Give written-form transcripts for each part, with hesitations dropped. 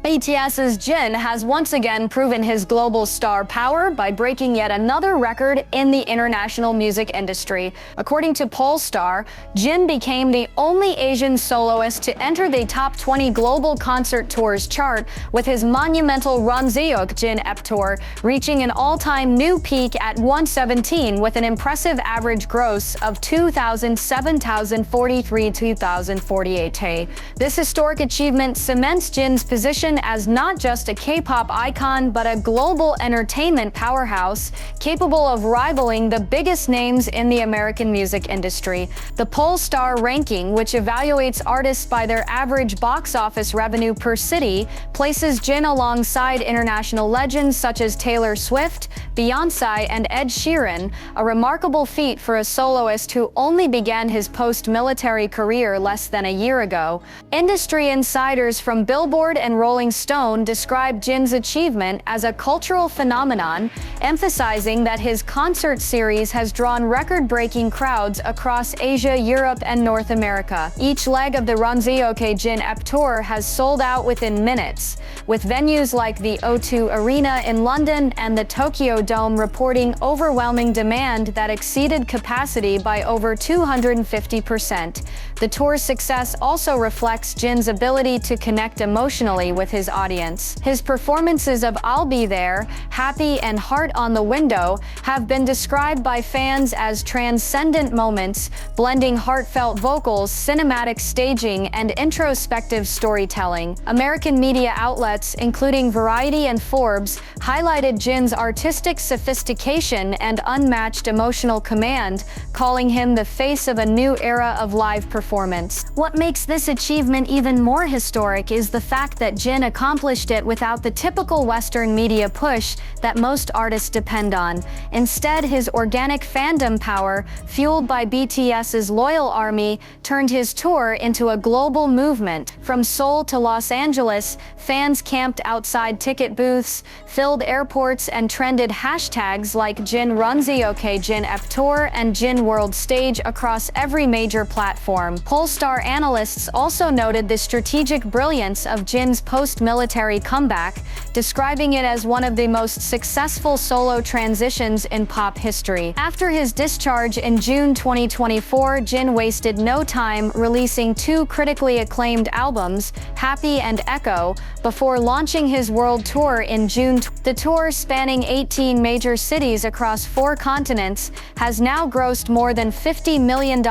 BTS's Jin has once again proven his global star power by breaking yet another record in the international music industry. According to Polestar, Jin became the only Asian soloist to enter the top 20 global concert tours chart with his monumental run Seokjin tour, reaching an all-time new peak at 117 with an impressive average gross of 2,048. This historic achievement cements Jin's position as not just a K-pop icon but a global entertainment powerhouse capable of rivaling the biggest names in the American music industry. The Polestar ranking, which evaluates artists by their average box office revenue per city, places Jin alongside international legends such as Taylor Swift, Beyoncé, and Ed Sheeran, a remarkable feat for a soloist who only began his post-military career less than a year ago. Industry insiders from Billboard and Rolling Stone described Jin's achievement as a cultural phenomenon, emphasizing that his concert series has drawn record-breaking crowds across Asia, Europe, and North America. Each leg of the Run Seokjin tour has sold out within minutes, with venues like the O2 Arena in London and the Tokyo Dome reporting overwhelming demand that exceeded capacity by over 250%. The tour's success also reflects Jin's ability to connect emotionally with his audience. His performances of I'll Be There, Happy, and Heart on the Window have been described by fans as transcendent moments, blending heartfelt vocals, cinematic staging, and introspective storytelling. American media outlets, including Variety and Forbes, highlighted Jin's artistic sophistication and unmatched emotional command, calling him the face of a new era of live performance. What makes this achievement even more historic is the fact that Jin accomplished it without the typical Western media push that most artists depend on. Instead, his organic fandom power, fueled by BTS's loyal army, turned his tour into a global movement. From Seoul to Los Angeles, fans camped outside ticket booths, filled airports, and trended hashtags like Jin Run Seokjin Tour and Jin World Stage across every major platform. Polestar analysts also noted the strategic brilliance of Jin's post-military comeback, describing it as one of the most successful solo transitions in pop history. After his discharge in June 2024, Jin wasted no time releasing two critically acclaimed albums, Happy and Echo, before launching his world tour in June. The tour, spanning 18 major cities across 4 continents, has now grossed more than $50 million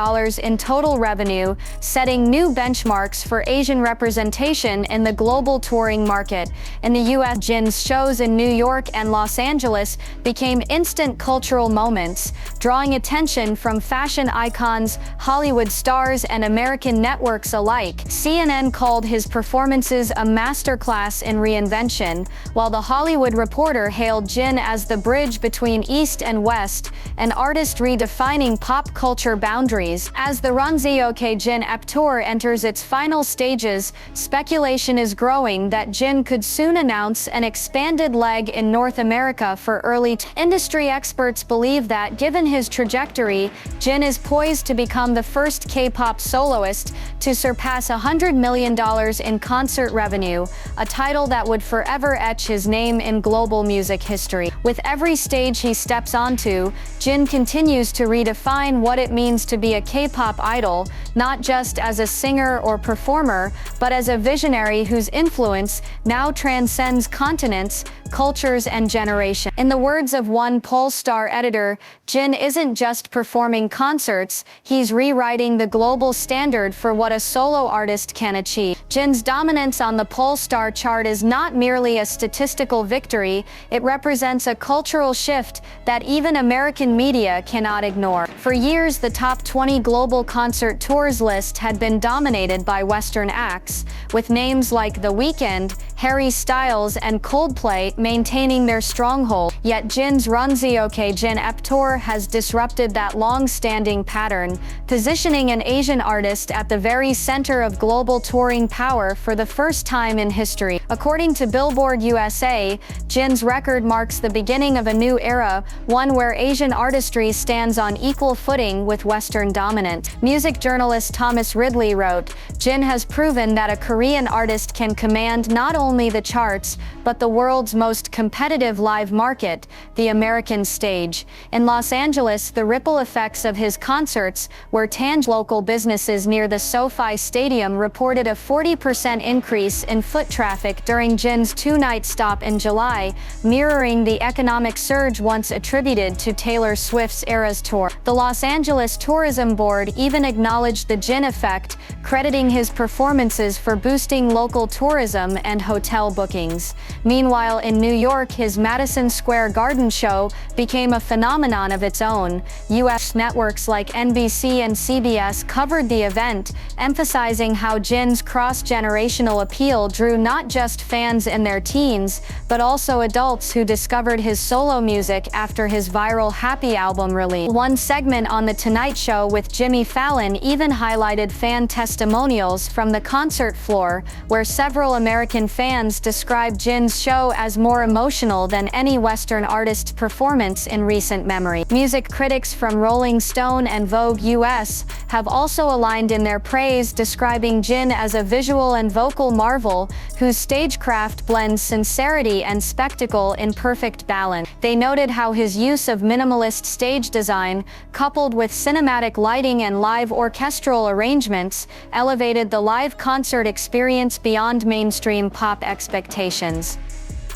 in total revenue, setting new benchmarks for Asian representation in the global touring market. In the U.S., Jin's shows in New York and Los Angeles became instant cultural moments, drawing attention from fashion icons, Hollywood stars, and American networks alike. CNN called his performances a masterclass in reinvention, while The Hollywood Reporter hailed Jin as the bridge between East and West, an artist redefining pop culture boundaries. As the Run Seokjin tour enters its final stages, speculation is growing that Jin could soon announce an expanded leg in North America for early. Industry experts believe that, given his trajectory, Jin is poised to become the first K-pop soloist to surpass $100 million in concert revenue, a title that would forever etch his name in global music history. With every stage he steps onto, Jin continues to redefine what it means to be a K-pop idol, not just as a singer or performer, but as a visionary whose influence now transcends continents, cultures, and generations. In the words of one Polestar editor, Jin isn't just performing concerts, he's rewriting the global standard for what a solo artist can achieve. Jin's dominance on the Polestar chart is not merely a statistical victory, it represents a cultural shift that even American media cannot ignore. For years, the top 20 global concert tours list had been dominated by Western acts, with names like The Weeknd, Harry Styles, and Coldplay maintaining their stronghold. Yet Jin's Run Seokjin tour has disrupted that long-standing pattern, positioning an Asian artist at the very center of global touring power for the first time in history. According to Billboard USA, Jin's record marks the beginning of a new era, one where Asian artistry stands on equal footing with Western dominance. Music journalist Thomas Ridley wrote, "Jin has proven that a Korean artist can command not only only the charts, but the world's most competitive live market, the American stage. In Los Angeles, the ripple effects of his concerts were tangible. Local businesses near the SoFi Stadium reported a 40% increase in foot traffic during Jin's two-night stop in July, mirroring the economic surge once attributed to Taylor Swift's Eras Tour. The Los Angeles Tourism Board even acknowledged the Jin effect, crediting his performances for boosting local tourism and hotel bookings. Meanwhile, in New York, his Madison Square Garden show became a phenomenon of its own. U.S. networks like NBC and CBS covered the event, emphasizing how Jin's cross-generational appeal drew not just fans in their teens, but also adults who discovered his solo music after his viral Happy album release. One segment on The Tonight Show with Jimmy Fallon even highlighted fan testimonials from the concert floor, where several American fans described Jin's show as more emotional than any Western artist's performance in recent memory. Music critics from Rolling Stone and Vogue US have also aligned in their praise, describing Jin as a visual and vocal marvel whose stagecraft blends sincerity and spectacle in perfect balance. They noted how his use of minimalist stage design, coupled with cinematic lighting and live orchestral arrangements, elevated the live concert experience beyond mainstream pop expectations.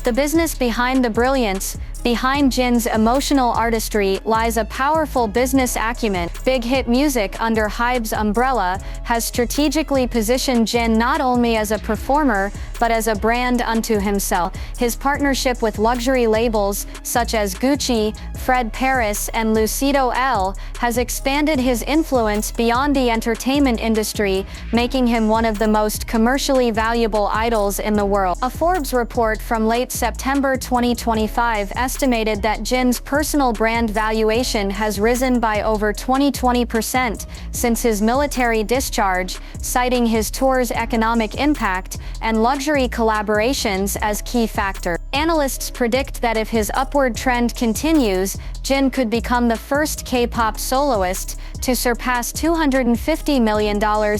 The business behind the brilliance. Behind Jin's emotional artistry lies a powerful business acumen. Big Hit Music, under HYBE's umbrella, has strategically positioned Jin not only as a performer, but as a brand unto himself. His partnership with luxury labels such as Gucci, Fred Paris, and Lucido L has expanded his influence beyond the entertainment industry, making him one of the most commercially valuable idols in the world. A Forbes report from late September 2025 estimated that Jin's personal brand valuation has risen by over 20% since his military discharge, citing his tour's economic impact and luxury collaborations as key factors. Analysts predict that if his upward trend continues, Jin could become the first K-pop soloist to surpass $250 million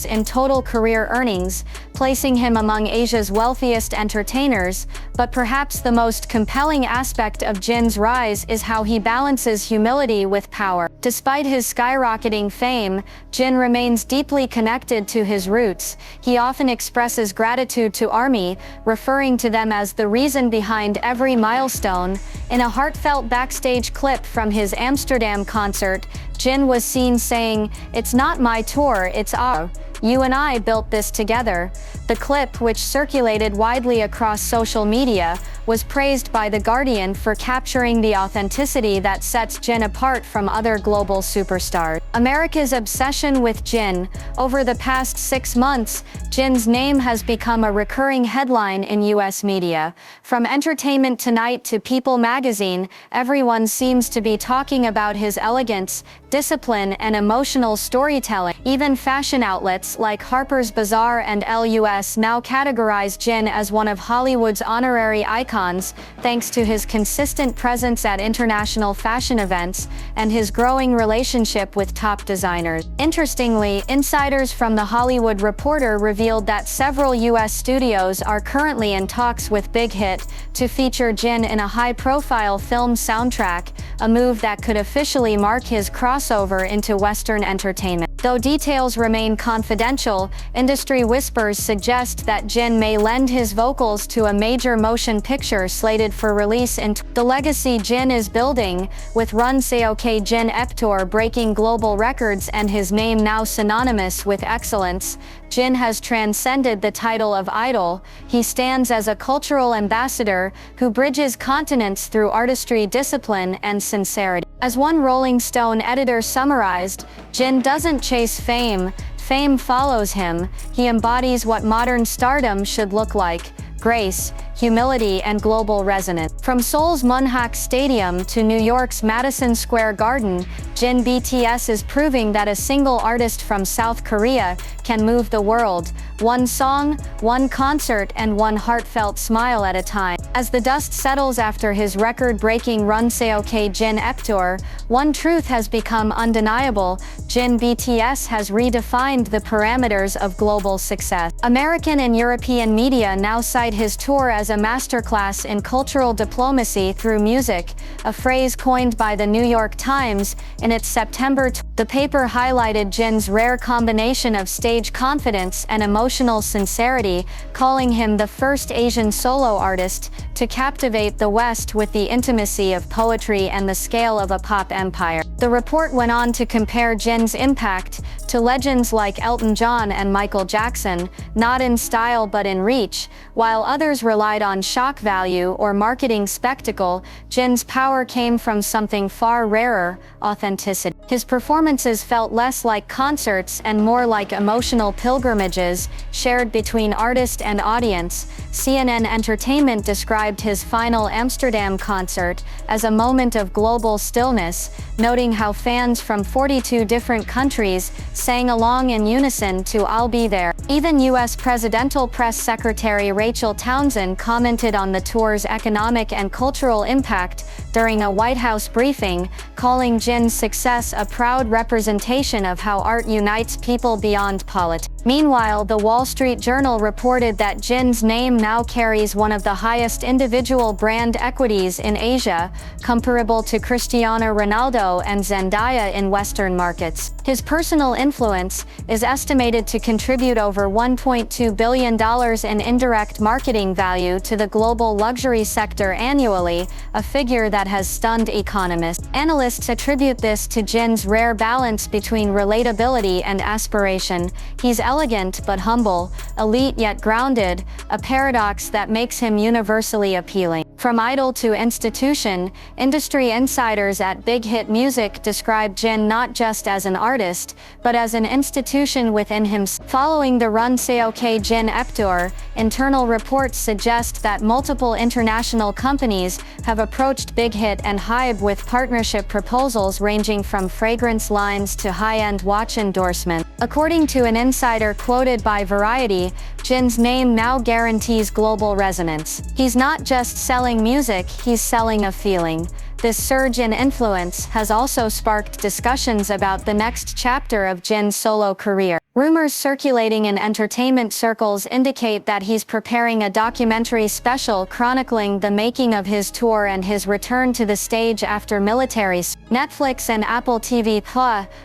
in total career earnings, placing him among Asia's wealthiest entertainers. But perhaps the most compelling aspect of Jin's rise is how he balances humility with power. Despite his skyrocketing fame, Jin remains deeply connected to his roots. He often expresses gratitude to ARMY, referring to them as the reason behind every milestone. In a heartfelt backstage clip from his Amsterdam concert, Jin was seen saying, "It's not my tour, it's our. You and I built this together." The clip, which circulated widely across social media, was praised by The Guardian for capturing the authenticity that sets Jin apart from other global superstars. America's obsession with Jin. Over the past 6 months, Jin's name has become a recurring headline in U.S. media. From Entertainment Tonight to People magazine, everyone seems to be talking about his elegance, discipline, and emotional storytelling. Even fashion outlets like Harper's Bazaar and LUS now categorize Jin as one of Hollywood's honorary icons, thanks to his consistent presence at international fashion events and his growing relationship with top designers. Interestingly, insiders from The Hollywood Reporter revealed that several U.S. studios are currently in talks with Big Hit to feature Jin in a high-profile film soundtrack, a move that could officially mark his crossover into Western entertainment. Though details remain confidential, industry whispers suggest that Jin may lend his vocals to a major motion picture slated for release in the legacy Jin is building, with Run Seokjin Eptor breaking global records and his name now synonymous with excellence. Jin has transcended the title of idol. He stands as a cultural ambassador who bridges continents through artistry, discipline, and sincerity. As one Rolling Stone editor summarized, Jin doesn't chase fame, fame follows him. He embodies what modern stardom should look like: grace, humility, and global resonance. From Seoul's Munhak Stadium to New York's Madison Square Garden, Jin BTS is proving that a single artist from South Korea can move the world, one song, one concert, and one heartfelt smile at a time. As the dust settles after his record-breaking run Seokjin tour, one truth has become undeniable: Jin BTS has redefined the parameters of global success. American and European media now cite his tour as a masterclass in cultural diplomacy through music, a phrase coined by the New York Times in its September. The paper highlighted Jin's rare combination of stage confidence and emotional sincerity, calling him the first Asian solo artist to captivate the West with the intimacy of poetry and the scale of a pop empire. The report went on to compare Jin's impact to legends like Elton John and Michael Jackson, not in style but in reach. While others relied on shock value or marketing spectacle, Jin's power came from something far rarer: authenticity. His performances felt less like concerts and more like emotional pilgrimages shared between artist and audience. CNN Entertainment described his final Amsterdam concert as a moment of global stillness, noting how fans from 42 different countries sang along in unison to "I'll Be There." Even U.S. Presidential Press Secretary Rachel Townsend commented on the tour's economic and cultural impact during a White House briefing, calling Jin's success a proud representation of how art unites people beyond politics. Meanwhile, the Wall Street Journal reported that Jin's name now carries one of the highest individual brand equities in Asia, comparable to Cristiano Ronaldo and Zendaya in Western markets. His personal influence is estimated to contribute over $1.2 billion in indirect marketing value to the global luxury sector annually, a figure that has stunned economists. Analysts attribute this to Jin's rare balance between relatability and aspiration. He's elegant but humble, elite yet grounded, a paradox that makes him universally appealing. From idol to institution, industry insiders at Big Hit Music describe Jin not just as an artist, but as an institution within himself. Following the run Seokjin tour, internal reports suggest that multiple international companies have approached Big Hit and Hybe with partnership proposals ranging from fragrance lines to high-end watch endorsement. According to an insider quoted by Variety, Jin's name now guarantees global resonance. He's not just selling music, he's selling a feeling. This surge in influence has also sparked discussions about the next chapter of Jin's solo career. Rumors circulating in entertainment circles indicate that he's preparing a documentary special chronicling the making of his tour and his return to the stage after military. Netflix and Apple TV+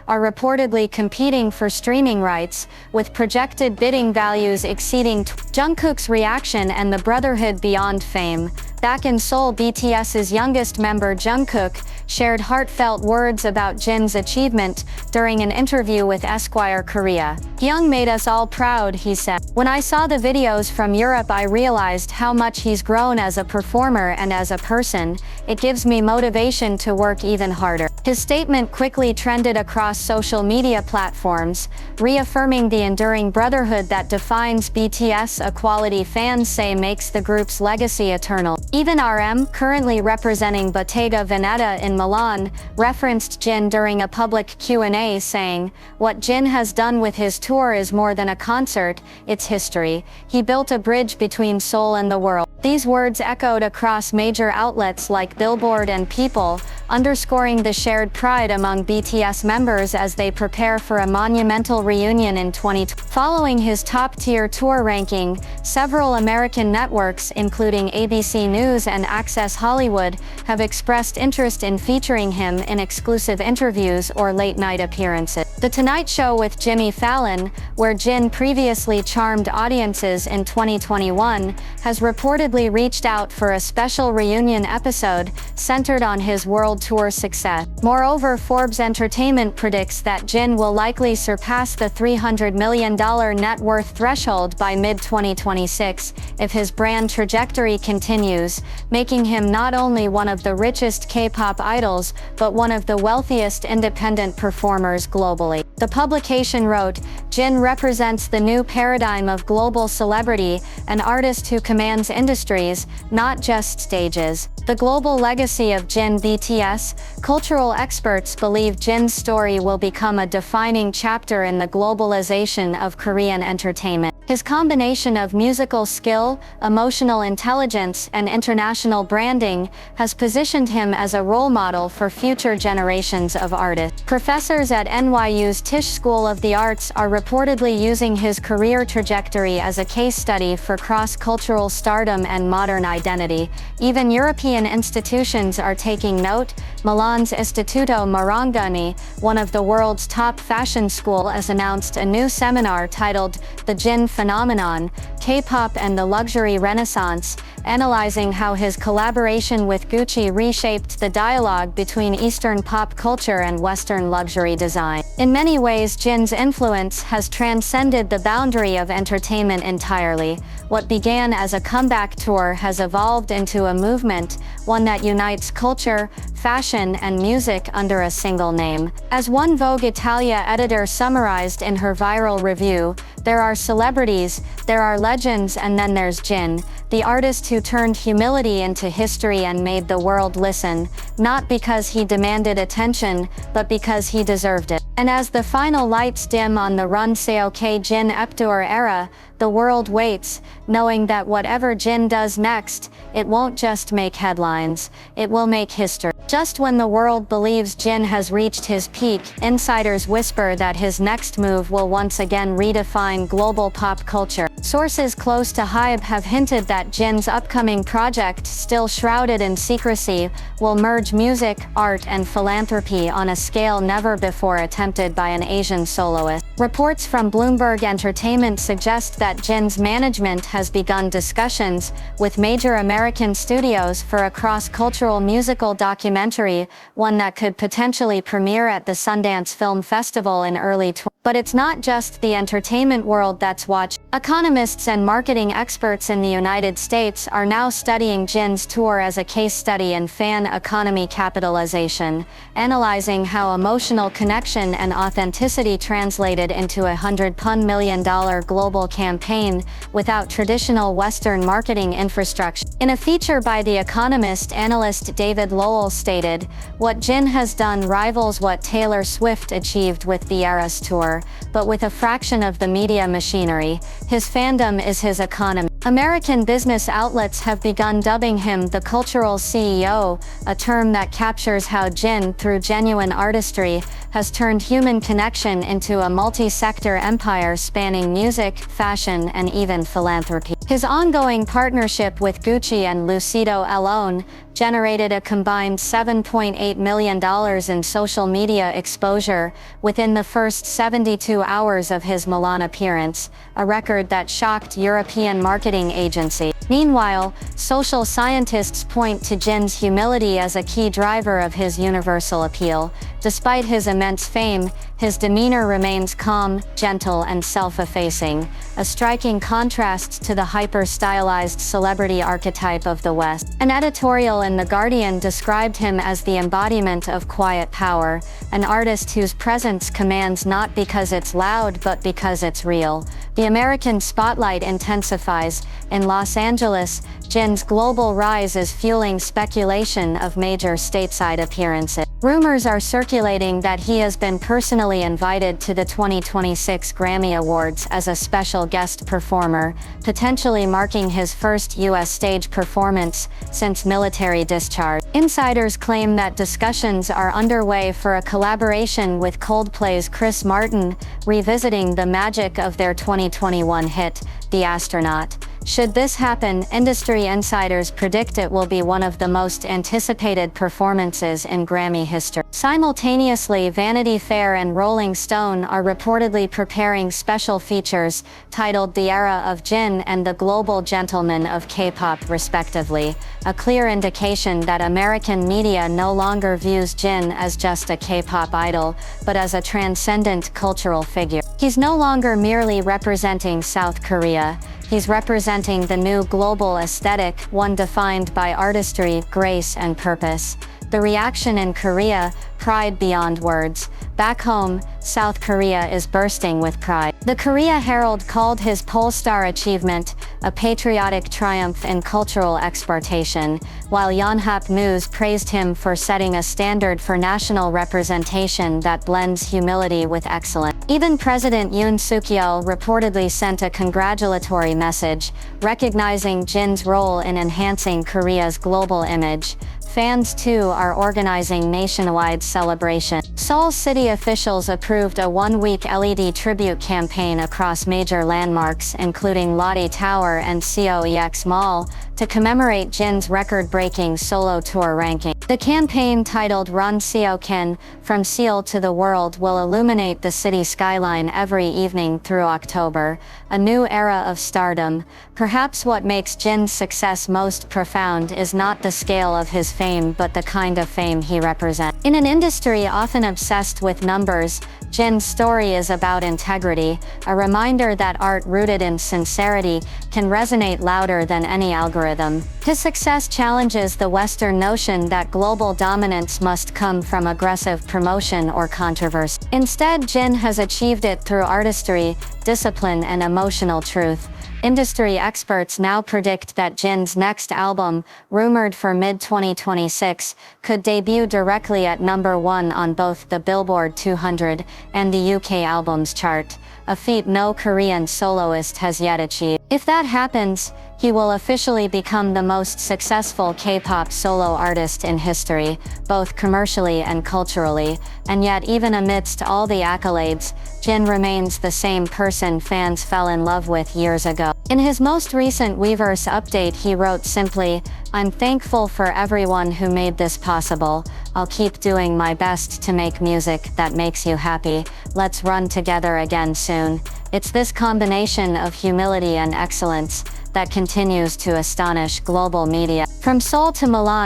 are reportedly competing for streaming rights, with projected bidding values exceeding Jungkook's reaction and the brotherhood beyond fame. Back in Seoul, BTS's youngest member Jungkook shared heartfelt words about Jin's achievement during an interview with Esquire Korea. "Hyung made us all proud," he said. "When I saw the videos from Europe, I realized how much he's grown as a performer and as a person. It gives me motivation to work even harder." His statement quickly trended across social media platforms, reaffirming the enduring brotherhood that defines BTS, a quality fans say makes the group's legacy eternal. Even RM, currently representing Bottega Veneta in Milan, referenced Jin during a public Q&A, saying, "What Jin has done with his tour is more than a concert, it's history. He built a bridge between Seoul and the world." These words echoed across major outlets like Billboard and People, underscoring the shared pride among BTS members as they prepare for a monumental reunion in 2020. Following his top-tier tour ranking, several American networks, including ABC News and Access Hollywood, have expressed interest in featuring him in exclusive interviews or late-night appearances. The Tonight Show with Jimmy Fallon, where Jin previously charmed audiences in 2021, has reportedly reached out for a special reunion episode centered on his world tour success. Moreover, Forbes Entertainment predicts that Jin will likely surpass the $300 million net worth threshold by mid-2026 if his brand trajectory continues, making him not only one of the richest K-pop idols, but one of the wealthiest independent performers globally. The publication wrote, Jin represents the new paradigm of global celebrity, an artist who commands industries, not just stages. The global legacy of Jin BTS. Cultural experts believe Jin's story will become a defining chapter in the globalization of Korean entertainment. His combination of musical skill, emotional intelligence, and international branding has positioned him as a role model for future generations of artists. Professors at NYU's Tisch School of the Arts are reportedly using his career trajectory as a case study for cross-cultural stardom and modern identity. Even European institutions are taking note. Milan's Istituto Marangoni, one of the world's top fashion schools, has announced a new seminar titled The Jin Phenomenon, K-pop and the Luxury Renaissance, analyzing how his collaboration with Gucci reshaped the dialogue between Eastern pop culture and Western luxury design. In many ways, Jin's influence has transcended the boundary of entertainment entirely. What began as a comeback tour has evolved into a movement, one that unites culture, fashion, and music under a single name. As one Vogue Italia editor summarized in her viral review, there are celebrities, there are legends, and then there's Jin, the artist who turned humility into history and made the world listen, not because he demanded attention, but because he deserved it. And as the final lights dim on the Run Seokjin Eptour era, the world waits, knowing that whatever Jin does next, it won't just make headlines, it will make history. Just when the world believes Jin has reached his peak, insiders whisper that his next move will once again redefine global pop culture. Sources close to HYBE have hinted that Jin's upcoming project, still shrouded in secrecy, will merge music, art, and philanthropy on a scale never before attempted by an Asian soloist. Reports from Bloomberg Entertainment suggest that Jin's management has begun discussions with major American studios for a cross-cultural musical documentary, one that could potentially premiere at the Sundance Film Festival in early 2020. But it's not just the entertainment world that's watching. Economists and marketing experts in the United States are now studying Jin's tour as a case study in fan economy capitalization, analyzing how emotional connection and authenticity translated into $100 million global campaign without traditional Western marketing infrastructure. In a feature by The Economist, analyst David Lowell stated, "What Jin has done rivals what Taylor Swift achieved with the Eras Tour, but with a fraction of the media machinery. His fandom is his economy." American business outlets have begun dubbing him the cultural CEO, a term that captures how Jin, through genuine artistry, has turned human connection into a multi-sector empire spanning music, fashion, and even philanthropy. His ongoing partnership with Gucci and Lucido Alone generated a combined $7.8 million in social media exposure within the first 72 hours of his Milan appearance, a record that shocked European marketing agencies. Meanwhile, social scientists point to Jin's humility as a key driver of his universal appeal. Despite his immense fame, his demeanor remains calm, gentle, and self-effacing, a striking contrast to the hyper-stylized celebrity archetype of the West. An editorial in The Guardian described him as the embodiment of quiet power, an artist whose presence commands not because it's loud but because it's real. The American spotlight intensifies. In Los Angeles, Jin's global rise is fueling speculation of major stateside appearances. Rumors are circulating that he has been personally invited to the 2026 Grammy Awards as a special guest performer, potentially marking his first U.S. stage performance since military discharge. Insiders claim that discussions are underway for a collaboration with Coldplay's Chris Martin, revisiting the magic of their 2021 hit, The Astronaut. Should this happen, industry insiders predict it will be one of the most anticipated performances in Grammy history. Simultaneously, Vanity Fair and Rolling Stone are reportedly preparing special features titled The Era of Jin and The Global Gentleman of K-pop, respectively, a clear indication that American media no longer views Jin as just a K-pop idol, but as a transcendent cultural figure. He's no longer merely representing South Korea. He's representing the new global aesthetic, one defined by artistry, grace, and purpose. The reaction in Korea, pride beyond words. Back home, South Korea is bursting with pride. The Korea Herald called his Polestar achievement a patriotic triumph in cultural exportation, while Yonhap News praised him for setting a standard for national representation that blends humility with excellence. Even President Yoon Suk-yeol reportedly sent a congratulatory message, recognizing Jin's role in enhancing Korea's global image. Fans too are organizing nationwide celebration. Seoul city officials approved a one-week LED tribute campaign across major landmarks including Lotte Tower and COEX Mall to commemorate Jin's record-breaking solo tour ranking. The campaign, titled Run Seokjin, From Seoul to the World, will illuminate the city skyline every evening through October, a new era of stardom. Perhaps what makes Jin's success most profound is not the scale of his fame but the kind of fame he represents. In an industry often obsessed with numbers, Jin's story is about integrity, a reminder that art rooted in sincerity can resonate louder than any algorithm. His success challenges the Western notion that global dominance must come from aggressive promotion or controversy. Instead, Jin has achieved it through artistry, discipline, and emotional truth. Industry experts now predict that Jin's next album, rumored for mid-2026, could debut directly at #1 on both the Billboard 200 and the UK Albums Chart, a feat no Korean soloist has yet achieved. If that happens, he will officially become the most successful K-pop solo artist in history, both commercially and culturally, and yet even amidst all the accolades, Jin remains the same person fans fell in love with years ago. In his most recent Weverse update, he wrote simply, "I'm thankful for everyone who made this possible. I'll keep doing my best to make music that makes you happy. Let's run together again soon." It's this combination of humility and excellence that continues to astonish global media. From Seoul to Milan,